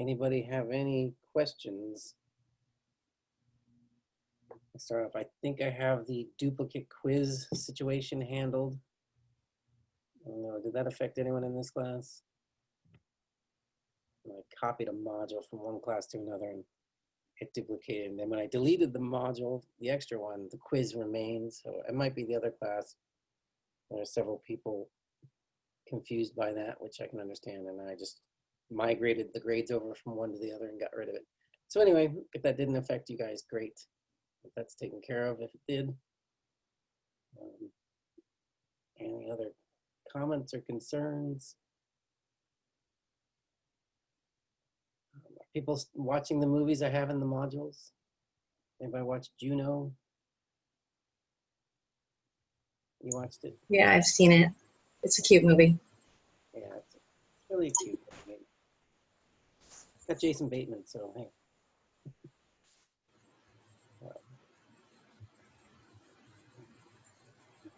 Anybody have any questions? Let's start off. I think I have the duplicate quiz situation handled. I don't know, did that affect anyone in this class? I copied a module from one class to another and it duplicated. And then when I deleted the module, the extra one, the quiz remains. So it might be the other class. There are several people confused by that, which I can understand. And I just migrated the grades over from one to the other and got rid of it. So anyway, if that didn't affect you guys, great. If that's taken care of, if it did. Any other comments or concerns? People watching the movies I have in the modules? Anybody watch Juno? You watched it? Yeah, I've seen it. It's a cute movie. Yeah, it's really a cute movie. It's got Jason Bateman, so hey.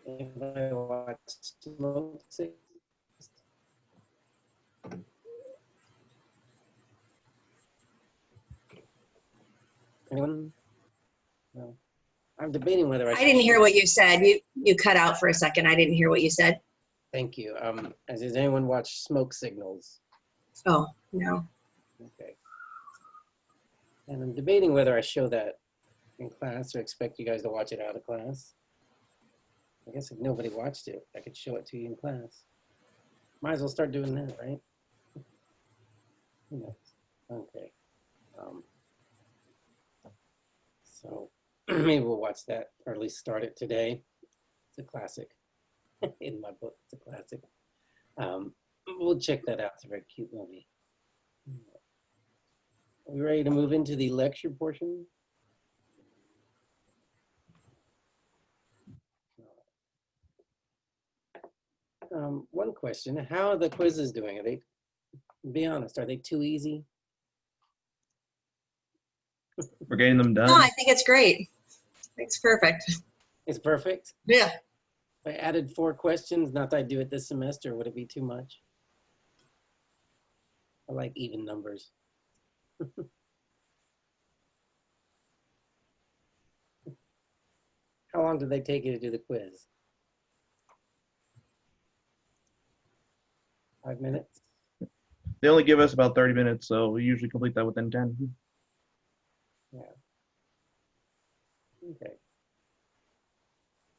Anybody watch Smoke Signals? Anyone? No. I'm debating whether I didn't hear what you said. You cut out for a second. I didn't hear what you said. Thank you. Has anyone watched Smoke Signals? Oh, no. Okay. And I'm debating whether I show that in class or expect you guys to watch it out of class. I guess if nobody watched it, I could show it to you in class. Might as well start doing that, right? Who knows? Okay. So maybe we'll watch that, or at least start it today. It's a classic. In my book, it's a classic. We'll check that out. It's a very cute movie. Are we ready to move into the lecture portion? One question, how are the quizzes doing? Are they, be honest, are they too easy? We're getting them done. No, I think it's great. It's perfect. It's perfect? Yeah. If I added 4 questions, not that I do it this semester, would it be too much? I like even numbers. How long did they take you to do the quiz? 5 minutes? They only give us about 30 minutes, so we usually complete that within 10. Yeah. Okay.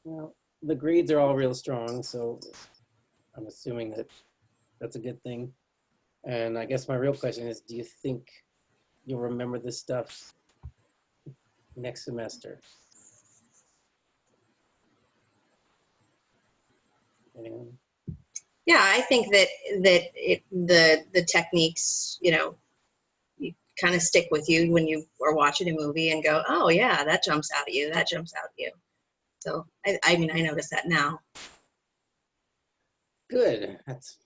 Well, the grades are all real strong, so I'm assuming that that's a good thing. And I guess my real question is, do you think you'll remember this stuff next semester? Anyone? Yeah, I think that the techniques, you kind of stick with you when you are watching a movie and go, oh yeah, that jumps out at you. That jumps out at you. So I mean, I notice that now. Good. That's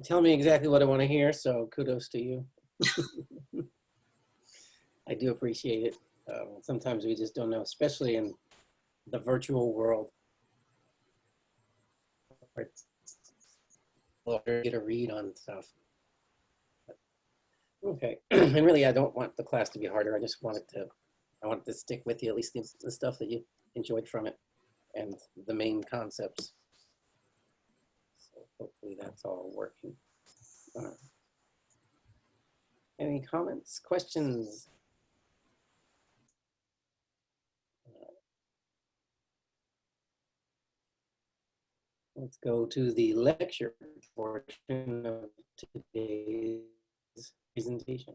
tell me exactly what I want to hear. So kudos to you. I do appreciate it. Sometimes we just don't know, especially in the virtual world. It's harder to read on stuff. Okay, and really, I don't want the class to be harder. I just want it to stick with you, at least the stuff that you enjoyed from it and the main concepts. So hopefully that's all working. Any comments, questions? Let's go to the lecture portion of today's presentation.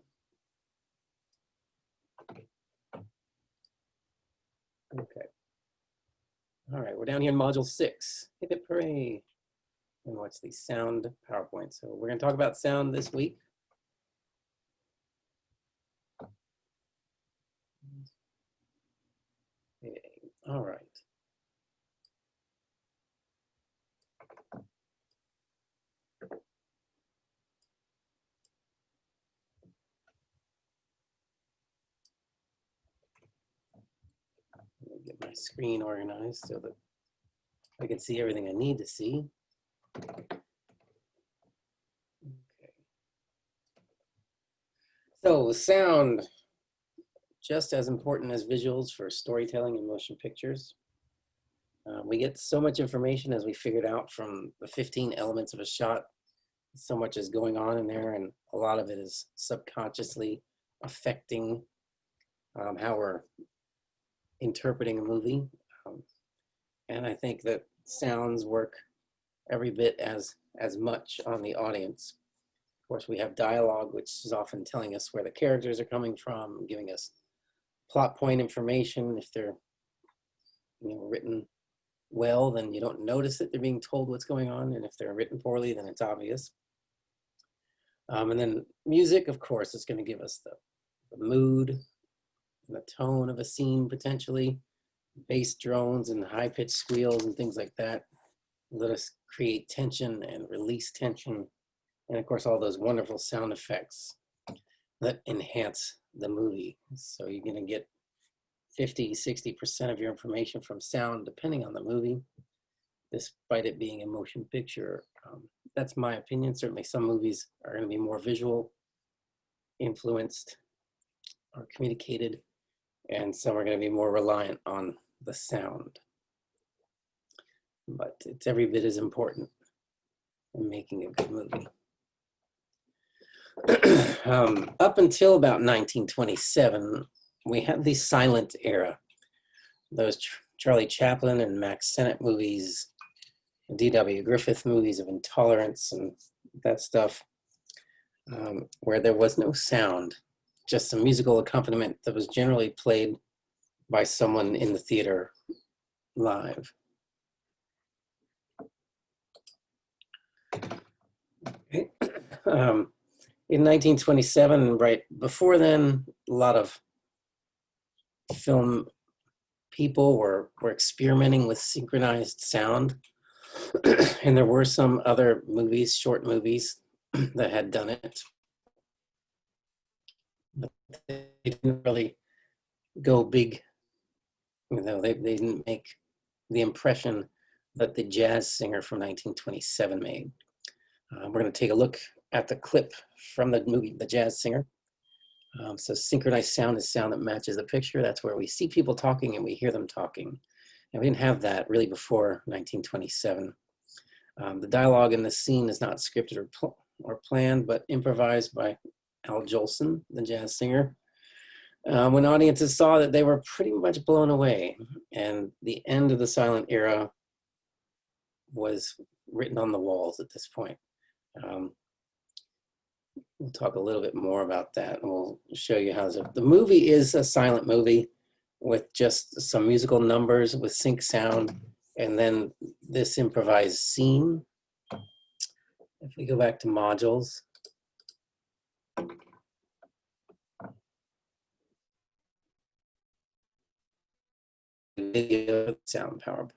Okay. All right, we're down here in module 6. Hip hip hooray. And watch the sound PowerPoint. So we're going to talk about sound this week. Okay. All right. Let me get my screen organized so that I can see everything I need to see. Okay. So sound, just as important as visuals for storytelling and motion pictures. We get so much information, as we figured out, from the 15 elements of a shot. So much is going on in there, and a lot of it is subconsciously affecting how we're interpreting a movie. And I think that sounds work every bit as much on the audience. Of course, we have dialogue, which is often telling us where the characters are coming from, giving us plot point information. If they're written well, then you don't notice that they're being told what's going on. And if they're written poorly, then it's obvious. And then music, of course, is going to give us the mood and the tone of a scene, potentially. Bass drones and high-pitched squeals and things like that let us create tension and release tension. And of course, all those wonderful sound effects that enhance the movie. So you're going to get 50–60% of your information from sound, depending on the movie, despite it being a motion picture. That's my opinion. Certainly some movies are going to be more visual influenced or communicated, and some are going to be more reliant on the sound. But it's every bit as important in making a good movie. Up until about 1927, we had the silent era. Those Charlie Chaplin and Max Sennett movies, D.W. Griffith movies of intolerance and that stuff, where there was no sound, just a musical accompaniment that was generally played by someone in the theater live. Okay. In 1927, right before then, a lot of film people were experimenting with synchronized sound. And there were some other movies, short movies, that had done it. But they didn't really go big. They didn't make the impression that the Jazz Singer from 1927 made. We're going to take a look at the clip from the movie, The Jazz Singer. So synchronized sound is sound that matches the picture. That's where we see people talking and we hear them talking. And we didn't have that really before 1927. The dialogue in the scene is not scripted or planned, but improvised by Al Jolson, the jazz singer. When audiences saw that, they were pretty much blown away. And the end of the silent era was written on the walls at this point. We'll talk a little bit more about that, and we'll show you how the movie is a silent movie with just some musical numbers with sync sound, and then this improvised scene. If we go back to modules, video sound PowerPoint.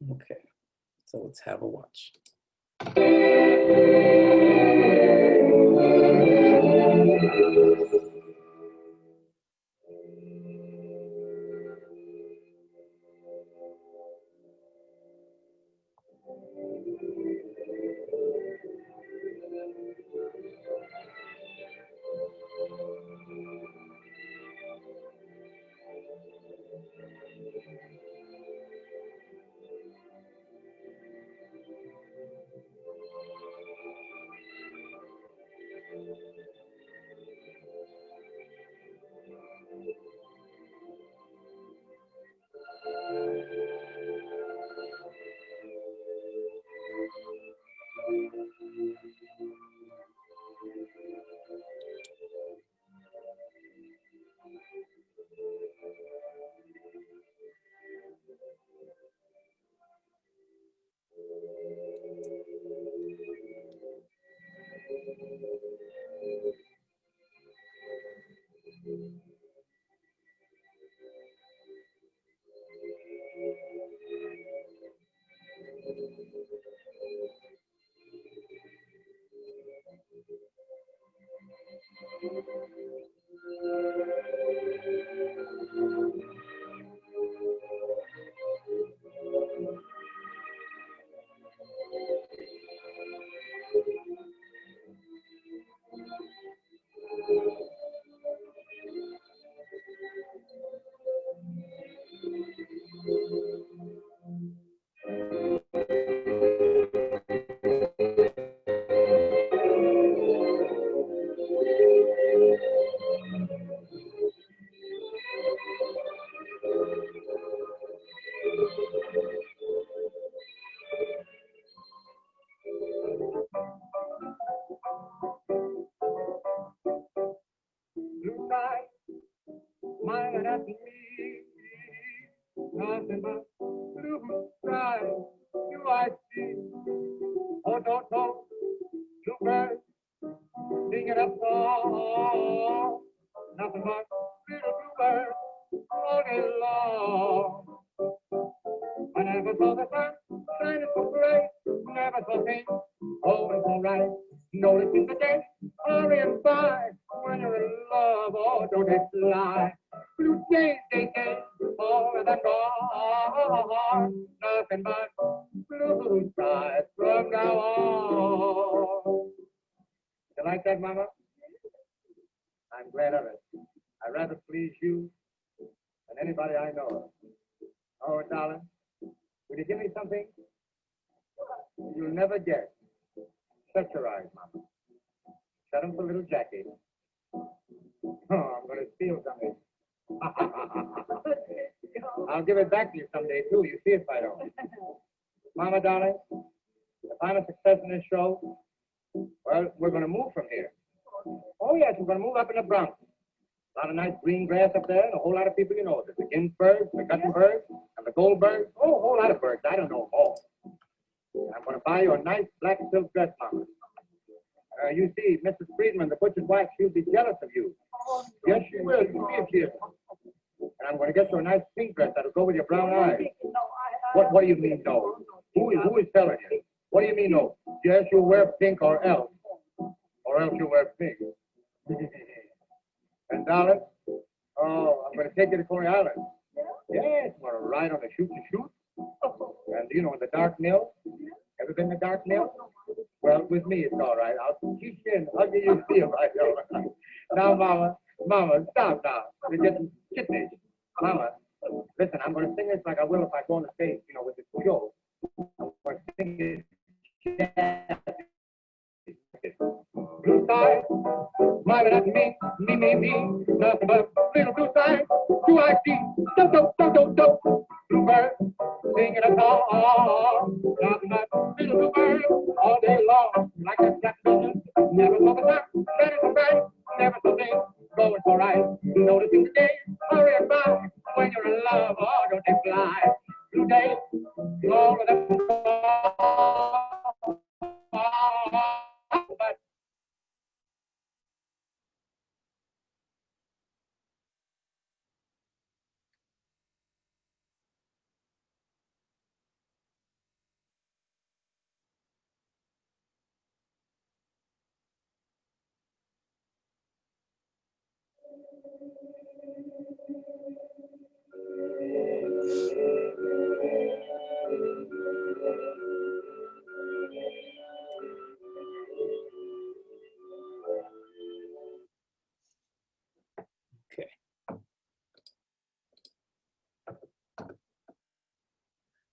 Okay, so let's have a watch. nothing but blue skies do I see. Oh, don't know, bluebird singing a song, nothing but little bluebird all day long. I never saw the sun shining so bright, never saw things going so right. Noticing the day hurrying by, when you're in love, oh, don't they fly? Blue days, they over the gone, nothing but blue skies from now on. You like that, Mama? I'm glad of it. I'd rather please you than anybody I know of. Oh, darling, will you give me something you'll never guess? Shut your eyes, Mama. Shut them for little Jackie. Oh, I'm going to steal something. I'll give it back to you someday, too. You see if I don't. Mama, darling, if I'm a success in this show, well, we're going to move from here. Oh, yes, we're going to move up in the Bronx. A lot of nice green grass up there, and a whole lot of people you know. There's the Ginsbergs, the Guttenbergs, and the Goldbergs. Oh, a whole lot of birds. I don't know them all. And I'm going to buy you a nice black silk dress, Mama. You see, Mrs. Friedman, the butcher's wife, she'll be jealous of you. Yes, she will. You see if she is. And I'm going to get you a nice pink dress that'll go with your brown eyes. What do you mean, no? Who is telling you? What do you mean, no? Yes, you'll wear pink or else. Or else you'll wear pink. And, darling, oh, I'm going to take you to Coney Island. Yes, I'm going to ride on the shoot-to-shoot. And, you know, in the dark mill. Ever been in the dark mill? Well, with me, it's all right. I'll teach you and hug you, you'll feel right. Now, Mama, stop now. You're getting kidneys. Mama, listen, I'm going to sing this like I will if I go on the stage, you know, with the show. I'm going to sing it. Blue sky, smiling at me, nothing but little blue sky. Do I see? Do. Bluebird, singing a song, nothing but little bluebird all day long. Like a black building, never saw the sun, shining so bright, never saw things going so right. Noticing the day hurrying by, when you're in love, oh, don't they fly? Blue days, all of them but Okay.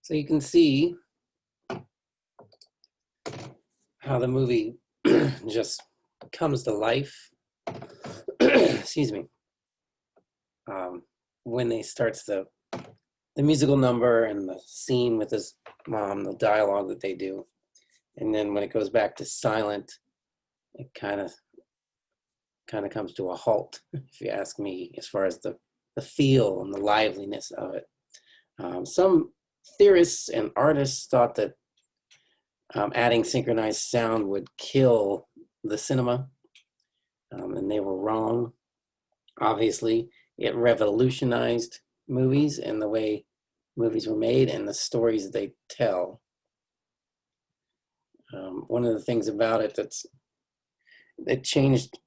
So you can see how the movie just comes to life. Excuse me. When they starts the musical number and the scene with his mom, the dialogue that they do, and then when it goes back to silent, it kind of comes to a halt, if you ask me, as far as the feel and the liveliness of it. Some theorists and artists thought that adding synchronized sound would kill the cinema, and they were wrong. Obviously, it revolutionized movies and the way movies were made and the stories they tell. One of the things about it that changed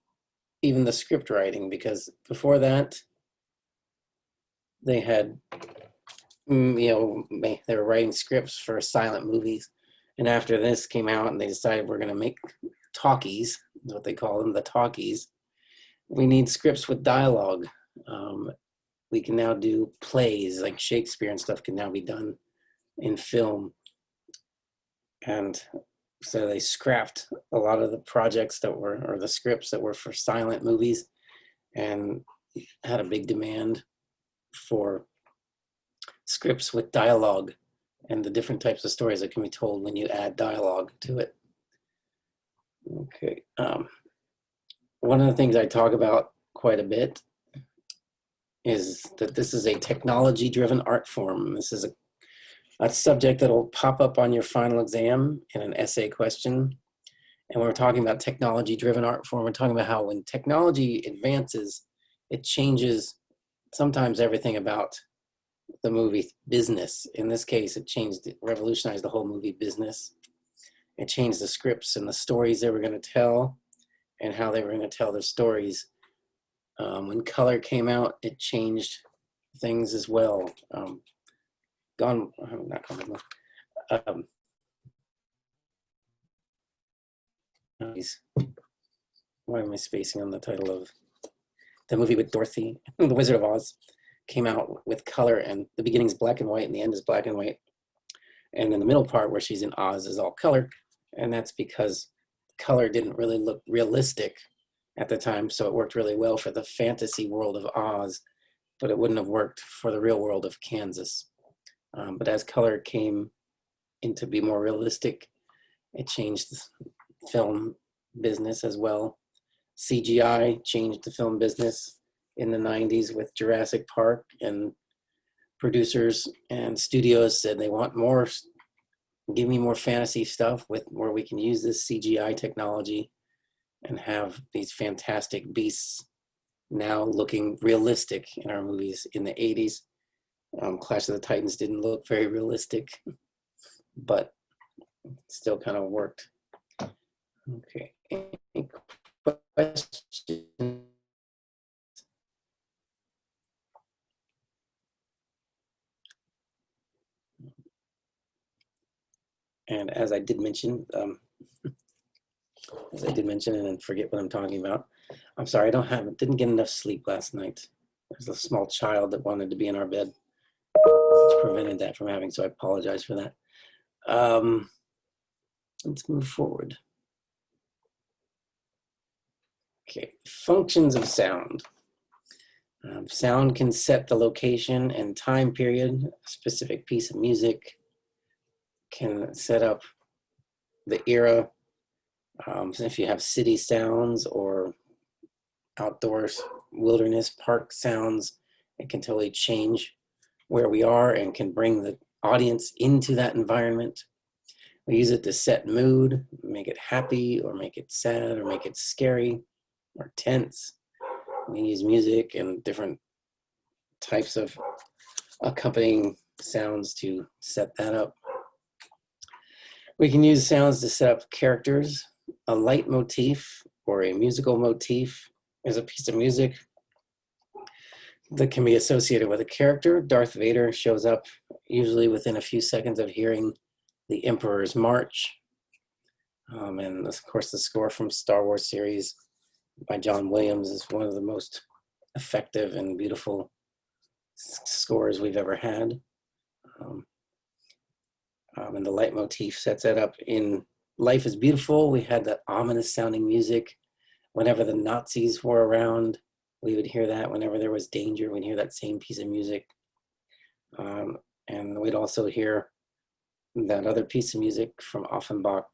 even the script writing, because before that they had, they were writing scripts for silent movies, and after this came out and they decided we're going to make talkies, is what they call them, the talkies. We need scripts with dialogue. We can now do plays like Shakespeare and stuff can now be done in film. And so they scrapped a lot of the projects that were, or the scripts that were for silent movies, and had a big demand for scripts with dialogue and the different types of stories that can be told when you add dialogue to it. Okay. One of the things I talk about quite a bit is that this is a technology-driven art form. This is a subject that'll pop up on your final exam in an essay question. And we're talking about technology-driven art form. We're talking about how when technology advances, it changes sometimes everything about the movie business. In this case, it revolutionized the whole movie business. It changed the scripts and the stories they were going to tell and how they were going to tell their stories. When color came out, it changed things as well. Why am I spacing on the title of the movie with Dorothy, The Wizard of Oz? Came out with color, and the beginning's black and white and the end is black and white. And then the middle part where she's in Oz is all color. And that's because color didn't really look realistic at the time. So it worked really well for the fantasy world of Oz, but it wouldn't have worked for the real world of Kansas. But as color came into be more realistic, it changed the film business as well. CGI changed the film business in the 90s with Jurassic Park, and producers and studios said they want more, give me more fantasy stuff with where we can use this CGI technology and have these fantastic beasts now looking realistic in our movies. In the 80s, Clash of the Titans didn't look very realistic, but still kind of worked. Okay, any questions? And as I did mention, and then forget what I'm talking about. I'm sorry, didn't get enough sleep last night. There's a small child that wanted to be in our bed, which prevented that from happening, so I apologize for that. Let's move forward. Okay, functions of sound. Sound can set the location and time period. A specific piece of music can set up the era. So if you have city sounds or outdoors wilderness park sounds, it can totally change where we are and can bring the audience into that environment. We use it to set mood, make it happy or make it sad or make it scary or tense. We use music and different types of accompanying sounds to set that up. We can use sounds to set up characters. A leitmotif or a musical motif is a piece of music that can be associated with a character. Darth Vader shows up usually within a few seconds of hearing the Emperor's March. And of course, the score from Star Wars series by John Williams is one of the most effective and beautiful scores we've ever had. And the leitmotif sets that up in Life is Beautiful. We had that ominous sounding music. Whenever the Nazis were around, we would hear that. Whenever there was danger, we'd hear that same piece of music. And we'd also hear that other piece of music from Offenbach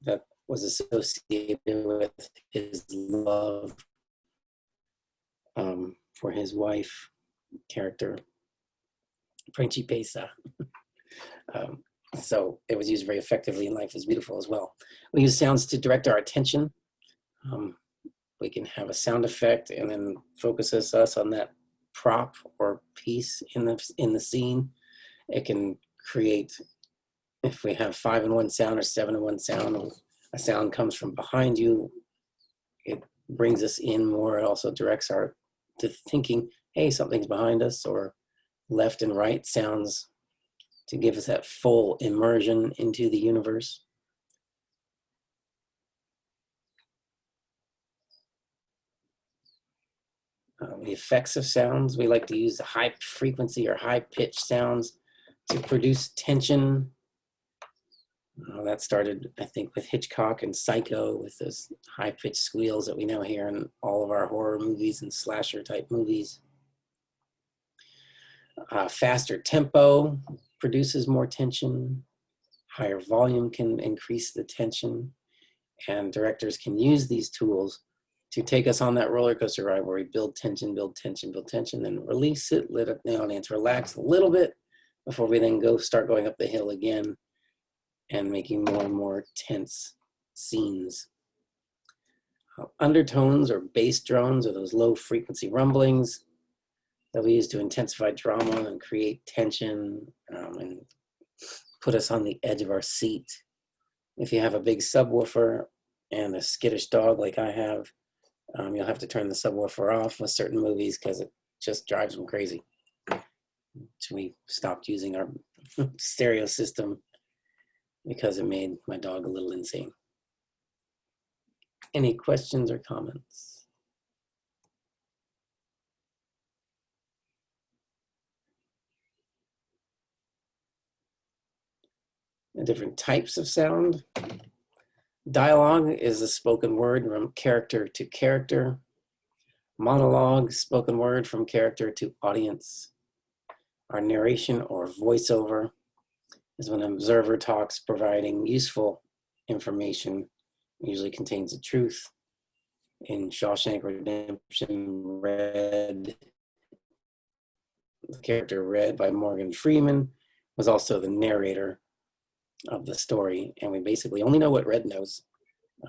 that was associated with his love for his wife character, Principessa. So it was used very effectively in Life is Beautiful as well. We use sounds to direct our attention. We can have a sound effect and then focuses us on that prop or piece in the scene. It can create, if we have 5-in-1 sound or 7-in-1 sound, a sound comes from behind you, it brings us in more. It also directs our to thinking, hey, something's behind us, or left and right sounds to give us that full immersion into the universe. The effects of sounds, we like to use the high frequency or high pitch sounds to produce tension. That started, I think, with Hitchcock and Psycho, with those high pitched squeals that we now hear in all of our horror movies and slasher type movies. Faster tempo produces more tension. Higher volume can increase the tension. And directors can use these tools to take us on that roller coaster ride where we build tension, then release it, let the audience relax a little bit before we then start going up the hill again and making more and more tense scenes. Undertones or bass drones are those low frequency rumblings that we use to intensify drama and create tension and put us on the edge of our seat. If you have a big subwoofer and a skittish dog like I have, you'll have to turn the subwoofer off with certain movies because it just drives them crazy. So we stopped using our stereo system because it made my dog a little insane. Any questions or comments? The different types of sound. Dialogue is a spoken word from character to character. Monologue, spoken word from character to audience. Our narration or voiceover is when an observer talks, providing useful information. It usually contains the truth. In Shawshank Redemption, Red, the character Red by Morgan Freeman was also the narrator of the story, and we basically only know what Red knows.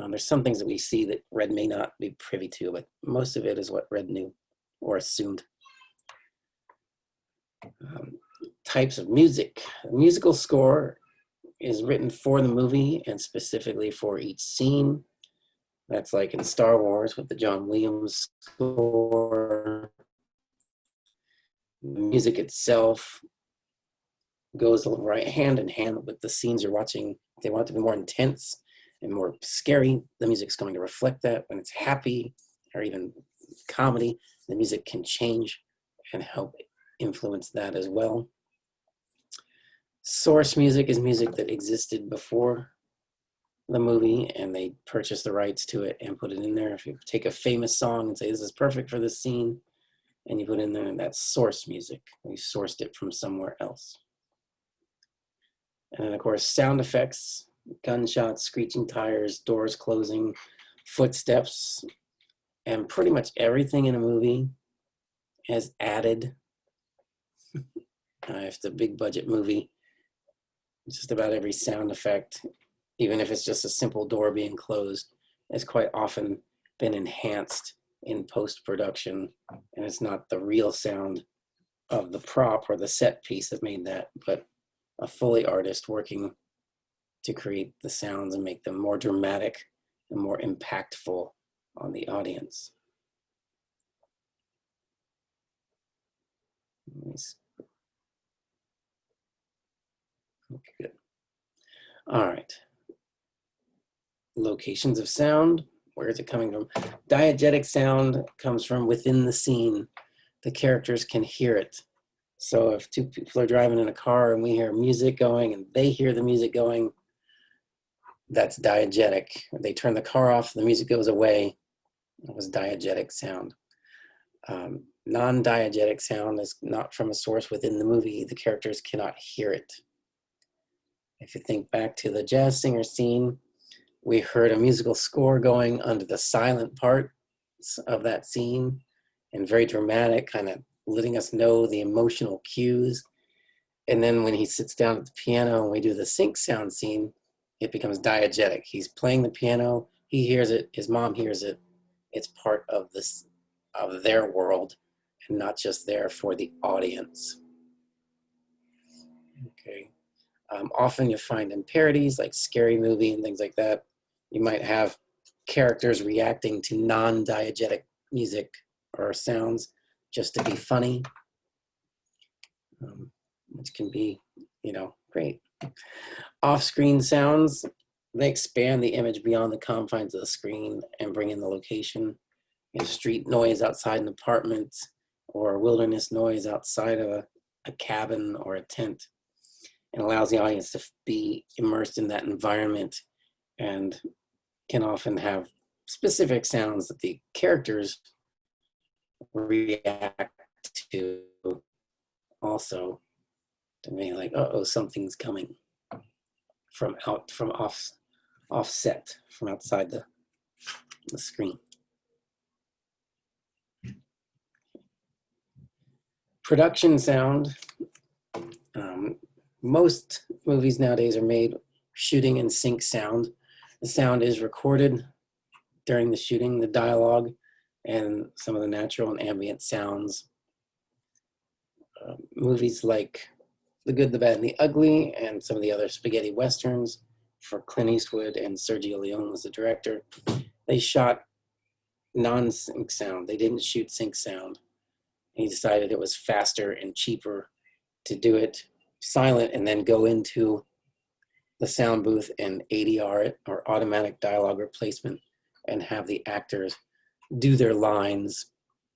There's some things that we see that Red may not be privy to, but most of it is what Red knew or assumed. Types of music. A musical score is written for the movie and specifically for each scene. That's like in Star Wars with the John Williams score. The music itself goes right hand in hand with the scenes you're watching. If they want it to be more intense and more scary, the music's going to reflect that. When it's happy or even comedy, the music can change and help influence that as well. Source music is music that existed before the movie and they purchased the rights to it and put it in there. If you take a famous song and say, this is perfect for this scene, and you put it in there, and that's source music. We sourced it from somewhere else. And then of course, sound effects, gunshots, screeching tires, doors closing, footsteps, and pretty much everything in a movie has added. If it's a big budget movie, just about every sound effect, even if it's just a simple door being closed, has quite often been enhanced in post-production, and it's not the real sound of the prop or the set piece that made that, but a Foley artist working to create the sounds and make them more dramatic and more impactful on the audience. Okay, good. All right. Locations of sound. Where is it coming from? Diegetic sound comes from within the scene. The characters can hear it. So if two people are driving in a car and we hear music going and they hear the music going, that's diegetic. They turn the car off, the music goes away. It was diegetic sound. Non-diegetic sound is not from a source within the movie. The characters cannot hear it. If you think back to the jazz singer scene, we heard a musical score going under the silent parts of that scene and very dramatic, kind of letting us know the emotional cues. And then when he sits down at the piano and we do the sync sound scene, it becomes diegetic. He's playing the piano, he hears it, his mom hears it. It's part of this, of their world and not just there for the audience. Okay. Often you find in parodies like Scary Movie and things like that, you might have characters reacting to non-diegetic music or sounds just to be funny, which can be, you know, great. Off-screen sounds, they expand the image beyond the confines of the screen and bring in the location. You know, street noise outside an apartment or wilderness noise outside of a cabin or a tent, and allows the audience to be immersed in that environment and can often have specific sounds that the characters react to also to be like, uh-oh, something's coming from offset, from outside the screen. Production sound. Most movies nowadays are made shooting in sync sound. The sound is recorded during the shooting, the dialogue, and some of the natural and ambient sounds. Movies like The Good, the Bad, and the Ugly, and some of the other spaghetti westerns for Clint Eastwood, and Sergio Leone was the director. They shot non-sync sound. They didn't shoot sync sound. He decided it was faster and cheaper to do it silent and then go into the sound booth and ADR it, or automatic dialogue replacement, and have the actors do their lines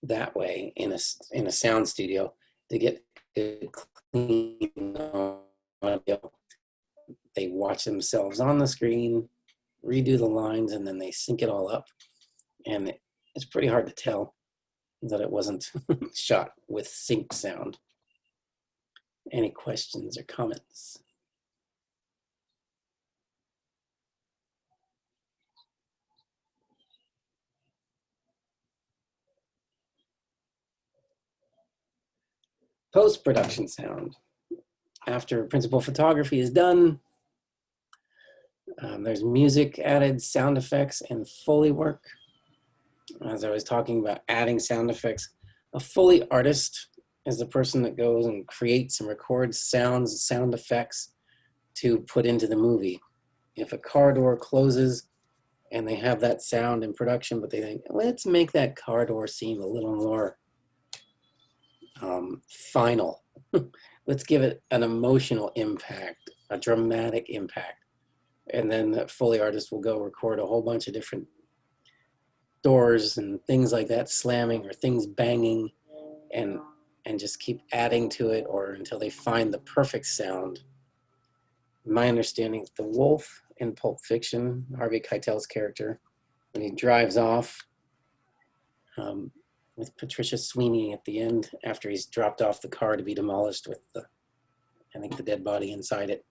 that way in a sound studio to get good clean audio. They watch themselves on the screen, redo the lines, and then they sync it all up. And it's pretty hard to tell that it wasn't shot with sync sound. Any questions or comments? Post-production sound. After principal photography is done, there's music added, sound effects, and Foley work. As I was talking about adding sound effects, a Foley artist is the person that goes and creates and records sounds, sound effects to put into the movie. If a car door closes and they have that sound in production, but they think, let's make that car door seem a little more final. Let's give it an emotional impact, a dramatic impact. And then the Foley artist will go record a whole bunch of different doors and things like that slamming or things banging, and just keep adding to it, or until they find the perfect sound. My understanding, the wolf in Pulp Fiction, Harvey Keitel's character, when he drives off with Patricia Sweeney at the end, after he's dropped off the car to be demolished with I think the dead body inside it.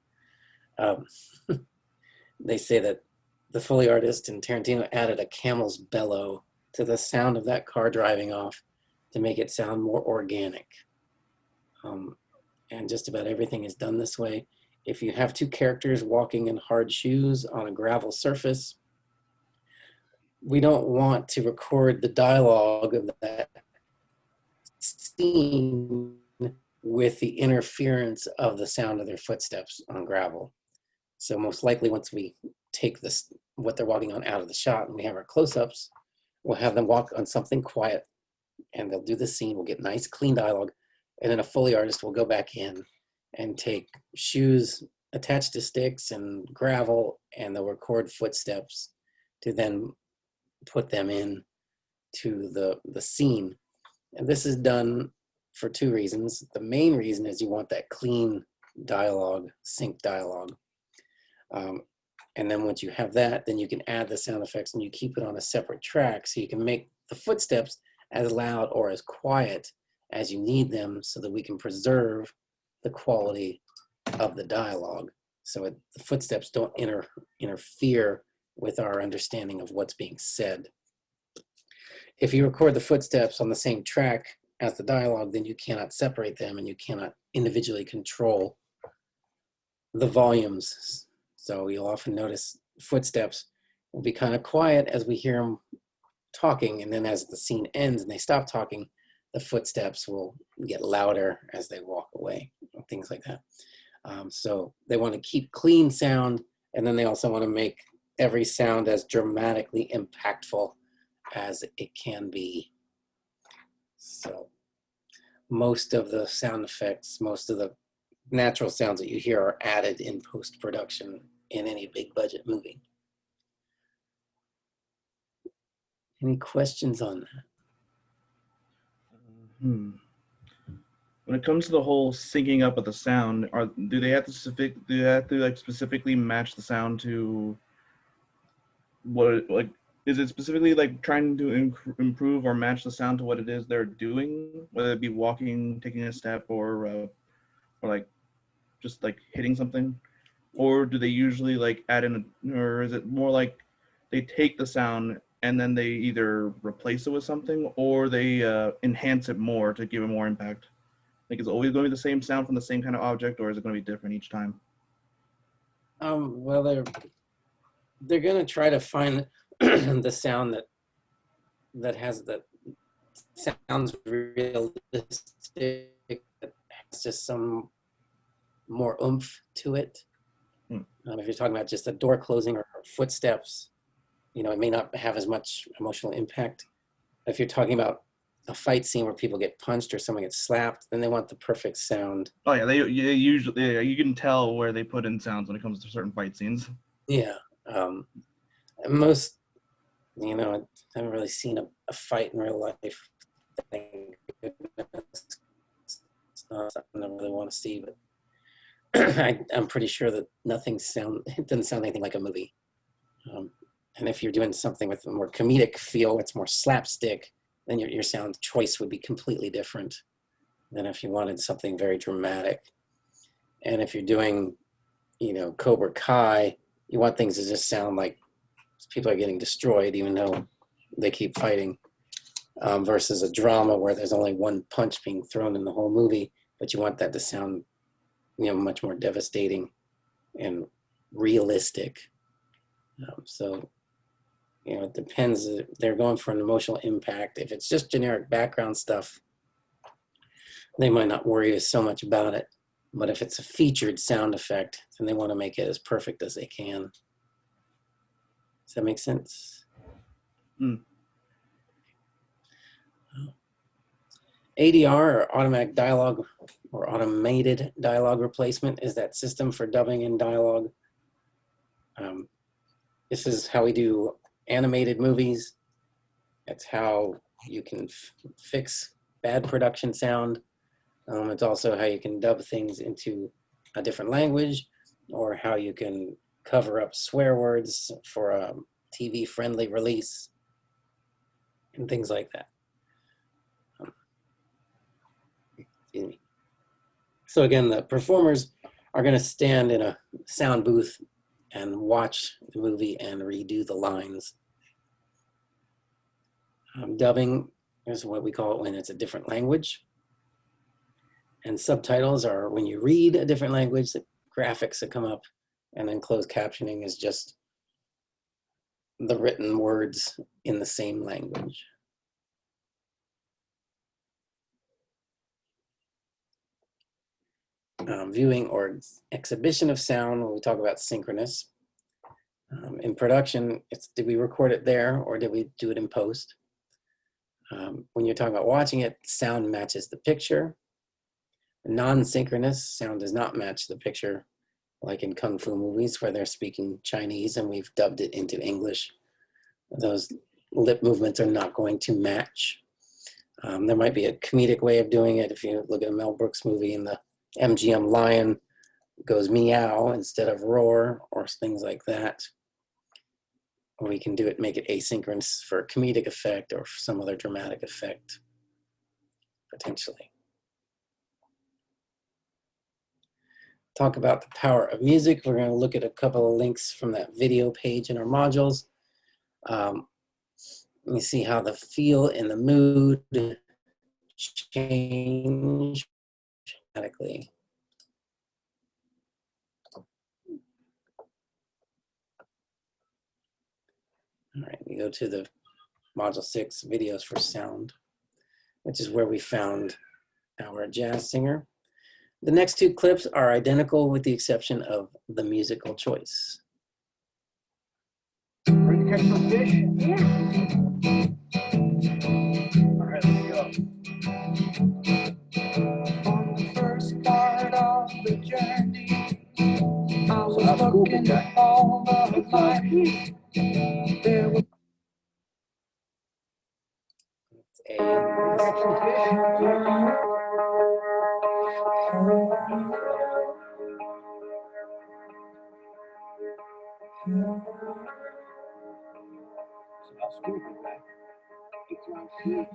They say that the Foley artist and Tarantino added a camel's bellow to the sound of that car driving off to make it sound more organic. And just about everything is done this way. If you have two characters walking in hard shoes on a gravel surface, we don't want to record the dialogue of that scene with the interference of the sound of their footsteps on gravel. So most likely once we take what they're walking on out of the shot and we have our close-ups, we'll have them walk on something quiet and they'll do the scene. We'll get nice, clean dialogue. And then a Foley artist will go back in and take shoes attached to sticks and gravel, and they'll record footsteps to then put them in to the scene. And this is done for two reasons. The main reason is you want that clean dialogue, sync dialogue. And then once you have that, then you can add the sound effects and you keep it on a separate track, so you can make the footsteps as loud or as quiet as you need them, so that we can preserve the quality of the dialogue, so the footsteps don't interfere with our understanding of what's being said. If you record the footsteps on the same track as the dialogue, then you cannot separate them and you cannot individually control the volumes. So you'll often notice footsteps will be kind of quiet as we hear them talking, and then as the scene ends and they stop talking, the footsteps will get louder as they walk away, things like that. So they want to keep clean sound, and then they also want to make every sound as dramatically impactful as it can be. So most of the sound effects, most of the natural sounds that you hear are added in post-production in any big budget movie. Any questions on that? When it comes to the whole syncing up of the sound, do they have to like specifically match the sound to what, like, is it specifically like trying to improve or match the sound to what it is they're doing, whether it be walking, taking a step, or like just like hitting something? Or do they usually like add in or is it more like they take the sound and then they either replace it with something, or they enhance it more to give it more impact? Like, is it always going to be the same sound from the same kind of object, or is it going to be different each time? Well, they're gonna try to find the sound that has that sounds realistic, that has just some more oomph to it. If you're talking about just a door closing or footsteps, you know, it may not have as much emotional impact. If you're talking about a fight scene where people get punched or someone gets slapped, then they want the perfect sound. Oh yeah, they usually, yeah, you can tell where they put in sounds when it comes to certain fight scenes. Yeah. Most, you know, I haven't really seen a fight in real life. Thank goodness. It's not something I really want to see, but I'm pretty sure that it doesn't sound anything like a movie. And if you're doing something with a more comedic feel, it's more slapstick, then your sound choice would be completely different than if you wanted something very dramatic. And if you're doing, you know, Cobra Kai, you want things to just sound like people are getting destroyed, even though they keep fighting, versus a drama where there's only one punch being thrown in the whole movie, but you want that to sound, you know, much more devastating and realistic. So, you know, it depends. They're going for an emotional impact. If it's just generic background stuff, they might not worry so much about it. But if it's a featured sound effect, then they want to make it as perfect as they can. Does that make sense? ADR, or automatic dialogue or automated dialogue replacement, is that system for dubbing in dialogue. This is how we do animated movies. That's how you can fix bad production sound. It's also how you can dub things into a different language, or how you can cover up swear words for a TV-friendly release and things like that. Excuse me. So again, the performers are going to stand in a sound booth and watch the movie and redo the lines. Dubbing is what we call it when it's a different language. And subtitles are when you read a different language, the graphics that come up, and then closed captioning is just the written words in the same language. Viewing or exhibition of sound, when we talk about synchronous. In production, it's did we record it there or did we do it in post? When you're talking about watching it, sound matches the picture. Non-synchronous, sound does not match the picture, like in Kung Fu movies where they're speaking Chinese and we've dubbed it into English. Those lip movements are not going to match. There might be a comedic way of doing it. If you look at a Mel Brooks movie and the MGM lion goes meow instead of roar, or things like that. Or we can do it, make it asynchronous for a comedic effect or some other dramatic effect, potentially. Talk about the power of music. We're going to look at a couple of links from that video page in our modules. Let me see how the feel and the mood change dramatically. All right, we go to the module 6, videos for sound, which is where we found our jazz singer. The next two clips are identical with the exception of the musical choice. Ready to catch some fish? Yeah. All right, let's go. On the first part of the journey, I was looking at all the lights. There was A. catch some fish. It's about scooping, man. It's on feet.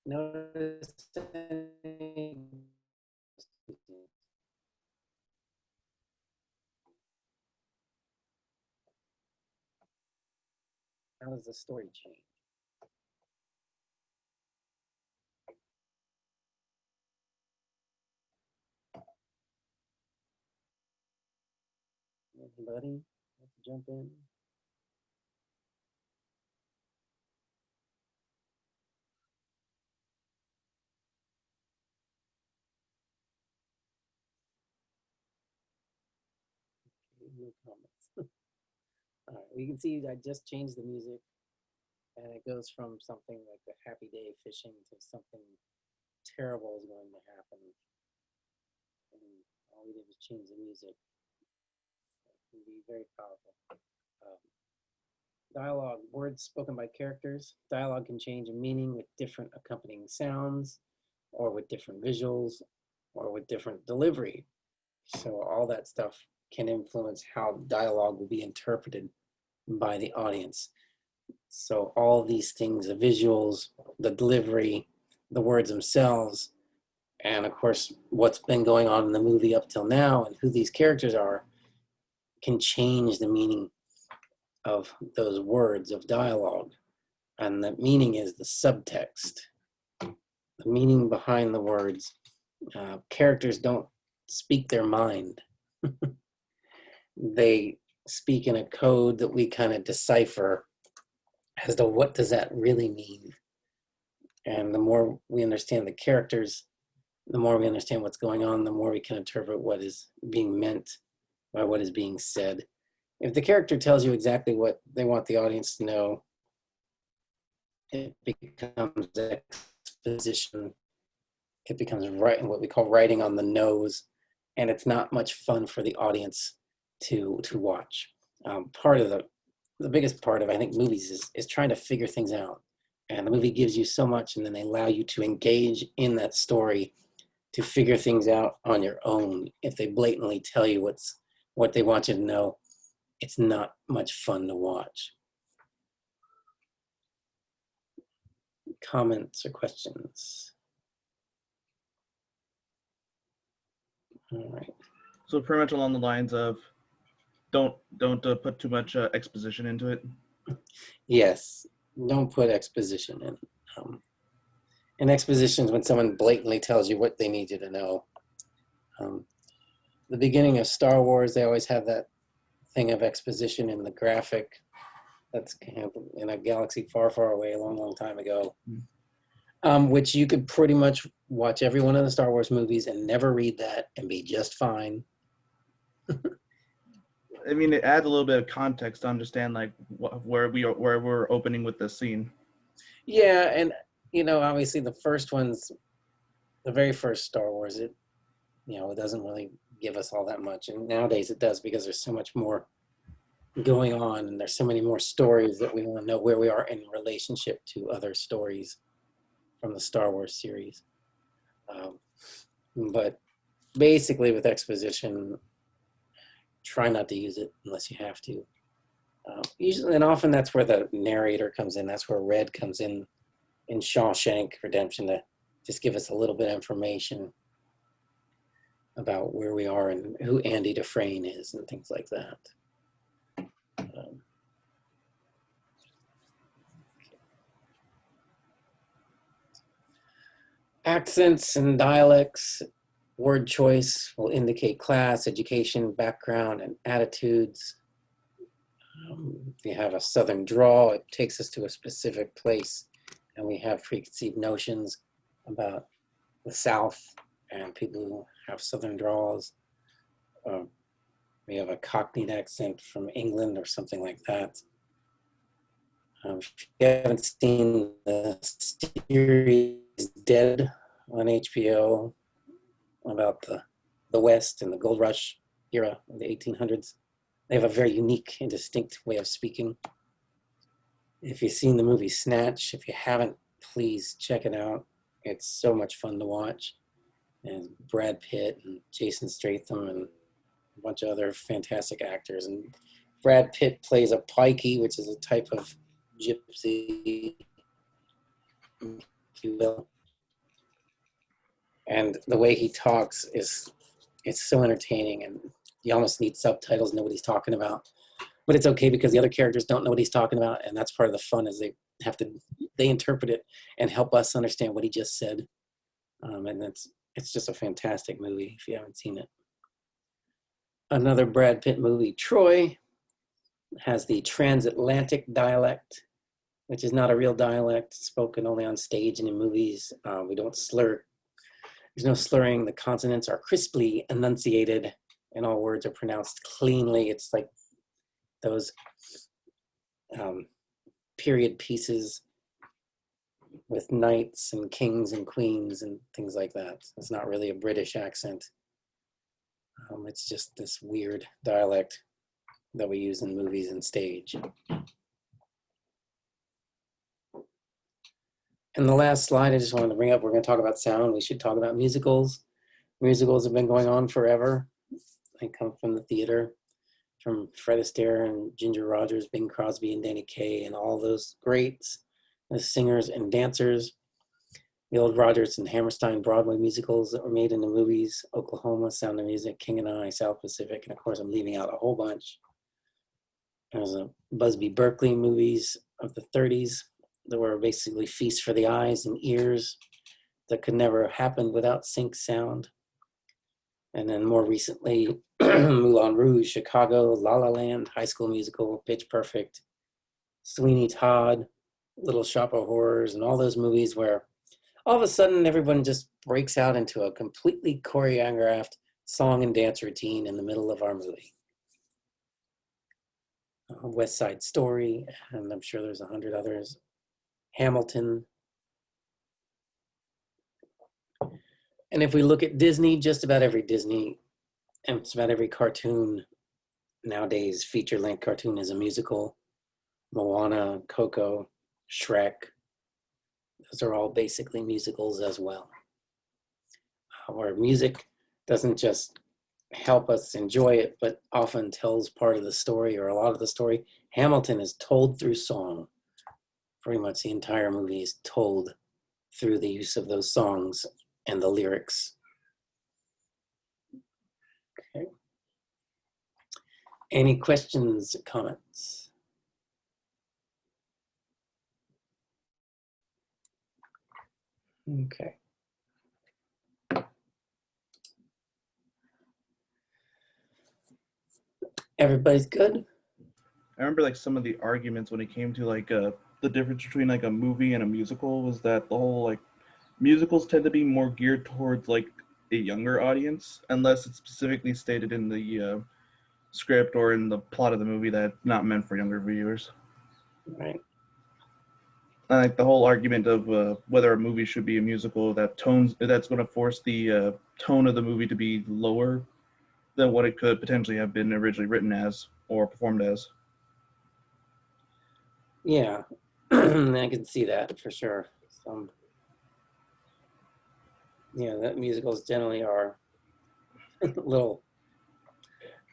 Notice any... How does the story change? Anybody want to jump in? Okay, no comments. All right, well, you can see I just changed the music, and it goes from something like the happy day fishing to something terrible is going to happen. And all we did was change the music. It can be very powerful. Um, Dialogue, words spoken by characters. Dialogue can change in meaning with different accompanying sounds, or with different visuals, or with different delivery. So all that stuff can influence how dialogue will be interpreted by the audience. So all these things, the visuals, the delivery, the words themselves, and of course, what's been going on in the movie up till now and who these characters are, can change the meaning of those words of dialogue. And that meaning is the subtext, the meaning behind the words. Characters don't speak their mind. They speak in a code that we kind of decipher as to what does that really mean. And the more we understand the characters, the more we understand what's going on, the more we can interpret what is being meant by what is being said. If the character tells you exactly what they want the audience to know, it becomes exposition. It becomes what we call writing on the nose, and it's not much fun for the audience to watch. Part of the biggest part of, I think, movies is trying to figure things out. And the movie gives you so much, and then they allow you to engage in that story to figure things out on your own. If they blatantly tell you what they want you to know, it's not much fun to watch. Comments or questions? All right. So pretty much along the lines of, don't put too much exposition into it. Yes, don't put exposition in. And exposition is when someone blatantly tells you what they need you to know. The beginning of Star Wars, they always have that thing of exposition in the graphic. That's kind of in a galaxy far, far away, a long, long time ago. Which you could pretty much watch every one of the Star Wars movies and never read that and be just fine. I mean, it adds a little bit of context to understand like where we're opening with this scene. Yeah, and obviously the first ones, the very first Star Wars, it doesn't really give us all that much, and nowadays it does because there's so much more going on, and there's so many more stories that we want to know where we are in relationship to other stories from the Star Wars series. But basically, with exposition, try not to use it unless you have to. Usually, and often that's where the narrator comes in. That's where Red comes in Shawshank Redemption, to just give us a little bit of information about where we are and who Andy Dufresne is and things like that. Accents and dialects, word choice will indicate class, education, background, and attitudes. If you have a Southern drawl, it takes us to a specific place, and we have preconceived notions about the South and people who have Southern drawls. We have a Cockneyed accent from England or something like that. If you haven't seen the series Dead on HBO about the West and the Gold Rush era of the 1800s, they have a very unique and distinct way of speaking. If you've seen the movie Snatch, if you haven't, please check it out. It's so much fun to watch. And Brad Pitt and Jason Statham and a bunch of other fantastic actors. And Brad Pitt plays a pikey, which is a type of gypsy, if you will. And the way he talks it's so entertaining, and you almost need subtitles to know what he's talking about. But it's okay because the other characters don't know what he's talking about, and that's part of the fun, is they interpret it and help us understand what he just said. And it's just a fantastic movie if you haven't seen it. Another Brad Pitt movie, Troy, has the transatlantic dialect, which is not a real dialect, spoken only on stage and in movies. We don't slur. There's no slurring. The consonants are crisply enunciated and all words are pronounced cleanly. It's like those period pieces with knights and kings and queens and things like that. It's not really a British accent. It's just this weird dialect that we use in movies and stage. And the last slide I just wanted to bring up, we're going to talk about sound. We should talk about musicals. Musicals have been going on forever. They come from the theater, from Fred Astaire and Ginger Rogers, Bing Crosby and Danny Kaye, and all those greats, the singers and dancers. The old Rodgers and Hammerstein Broadway musicals that were made into movies, Oklahoma, Sound of Music, King and I, South Pacific, and of course I'm leaving out a whole bunch. There's a Busby Berkeley movies of the 30s that were basically feasts for the eyes and ears that could never happen without sync sound. And then more recently, Moulin Rouge, Chicago, La La Land, High School Musical, Pitch Perfect, Sweeney Todd, Little Shop of Horrors, and all those movies where all of a sudden everyone just breaks out into a completely choreographed song and dance routine in the middle of our movie. West Side Story, and I'm sure there's 100 others. Hamilton. And if we look at Disney, just about every Disney, and just about every cartoon nowadays, feature-length cartoon is a musical. Moana, Coco, Shrek, those are all basically musicals as well. Where music doesn't just help us enjoy it, but often tells part of the story or a lot of the story. Hamilton is told through song. Pretty much the entire movie is told through the use of those songs and the lyrics. Okay. Any questions, comments? Okay. Everybody's good? I remember like some of the arguments when it came to like the difference between like a movie and a musical was that the whole like musicals tend to be more geared towards like a younger audience unless it's specifically stated in the script or in the plot of the movie that it's not meant for younger viewers. Right. Like the whole argument of whether a movie should be a musical that's going to force the tone of the movie to be lower than what it could potentially have been originally written as or performed as. Yeah, I can see that for sure. Yeah, that musicals generally are a little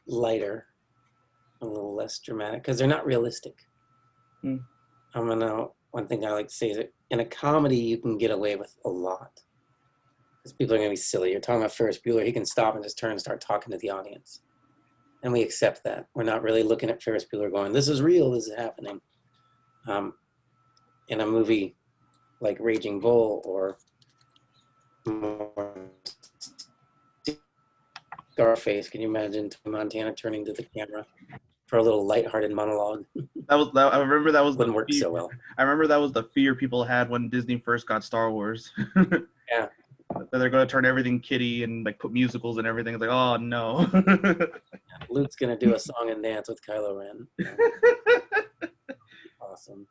lighter, a little less dramatic because they're not realistic. One thing I like to say is that in a comedy you can get away with a lot because people are going to be silly. You're talking about Ferris Bueller, he can stop and just turn and start talking to the audience, and we accept that. We're not really looking at Ferris Bueller going, "This is real, this is happening." In a movie like Raging Bull or Scarface, can you imagine Tony Montana turning to the camera for a little lighthearted monologue? I remember that was Wouldn't work so well. I remember that was the fear people had when Disney first got Star Wars. Yeah. That they're going to turn everything kiddie and like put musicals and everything. It's like, oh no. Luke's gonna do a song and dance with Kylo Ren. Awesome.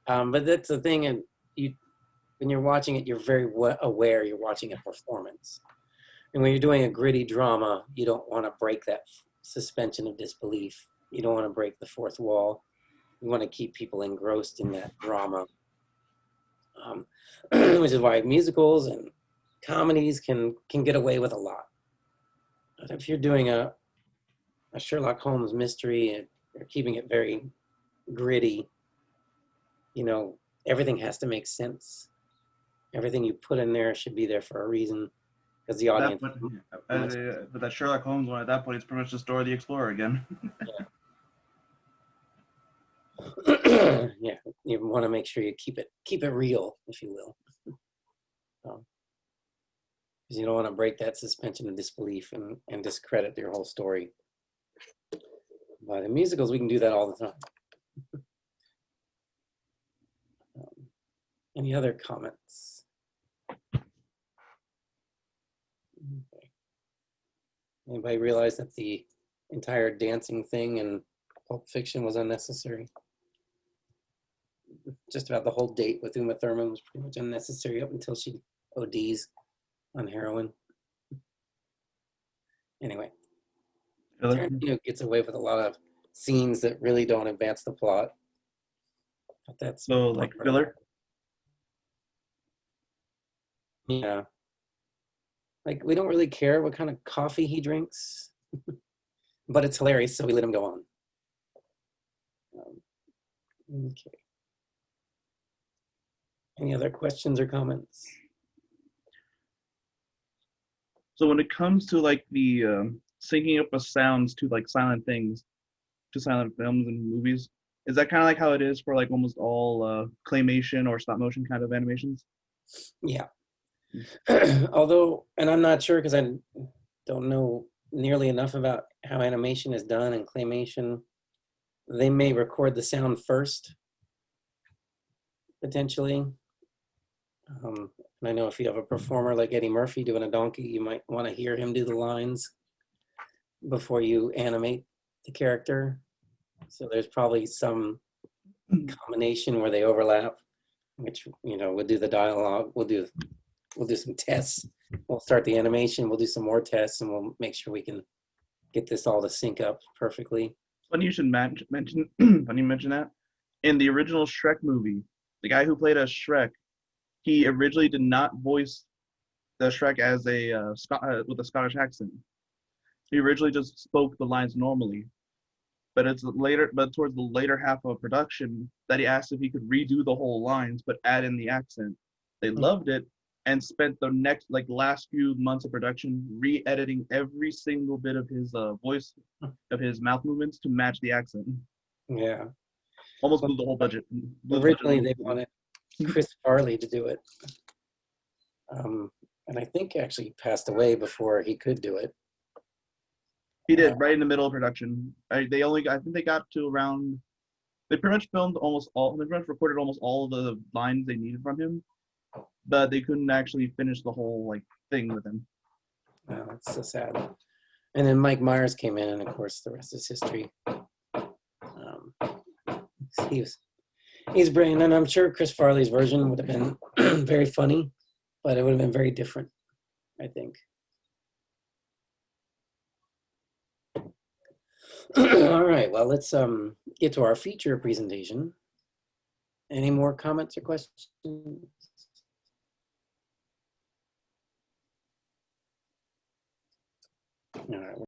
But that's the thing, and when you're watching it, you're very aware you're watching a performance. And when you're doing a gritty drama, you don't want to break that suspension of disbelief. You don't want to break the fourth wall. You want to keep people engrossed in that drama, which is why musicals and comedies can get away with a lot. But if you're doing a Sherlock Holmes mystery and you're keeping it very gritty, everything has to make sense. Everything you put in there should be there for a reason, because the audience. But that Sherlock Holmes one, at that point, it's pretty much just Dora the Explorer again. Yeah, you want to make sure you keep it real, if you will. Because you don't want to break that suspension of disbelief and discredit your whole story But in musicals, we can do that all the time. Any other comments? Okay. Anybody realize that the entire dancing thing in Pulp Fiction was unnecessary? Just about the whole date with Uma Thurman was pretty much unnecessary up until she ODs on heroin. Anyway, Tarantino gets away with a lot of scenes that really don't advance the plot. But that's So like filler. Yeah. Like, we don't really care what kind of coffee he drinks, but it's hilarious, so we let him go on. Okay. Any other questions or comments? So when it comes to like the syncing up of sounds to like silent things, to silent films and movies, is that kind of like how it is for like almost all claymation or stop motion kind of animations? Yeah. Although, and I'm not sure because I don't know nearly enough about how animation is done and claymation. They may record the sound first, potentially. And I know if you have a performer like Eddie Murphy doing a donkey, you might want to hear him do the lines before you animate the character. So there's probably some combination where they overlap, which, you know, we'll do the dialogue, we'll do some tests, we'll start the animation, we'll do some more tests, and we'll make sure we can get this all to sync up perfectly. Funny you should mention funny you mention that. In the original Shrek movie, the guy who played as Shrek, he originally did not voice the Shrek as a with a Scottish accent. He originally just spoke the lines normally. But towards the later half of production, that he asked if he could redo the whole lines but add in the accent. They loved it and spent the last few months of production re-editing every single bit of his voice, of his mouth movements to match the accent. Yeah. Almost blew the whole budget. Originally, they wanted Chris Farley to do it. And I think actually he passed away before he could do it. He did, right in the middle of production. I think they got to around, they pretty much recorded almost all of the lines they needed from him, but they couldn't actually finish the whole thing with him. Oh, that's so sad. And then Mike Myers came in, and of course the rest is history. He's brilliant, and I'm sure Chris Farley's version would have been very funny, but it would have been very different, I think. All right, well, let's get to our feature presentation. Any more comments or questions? All right.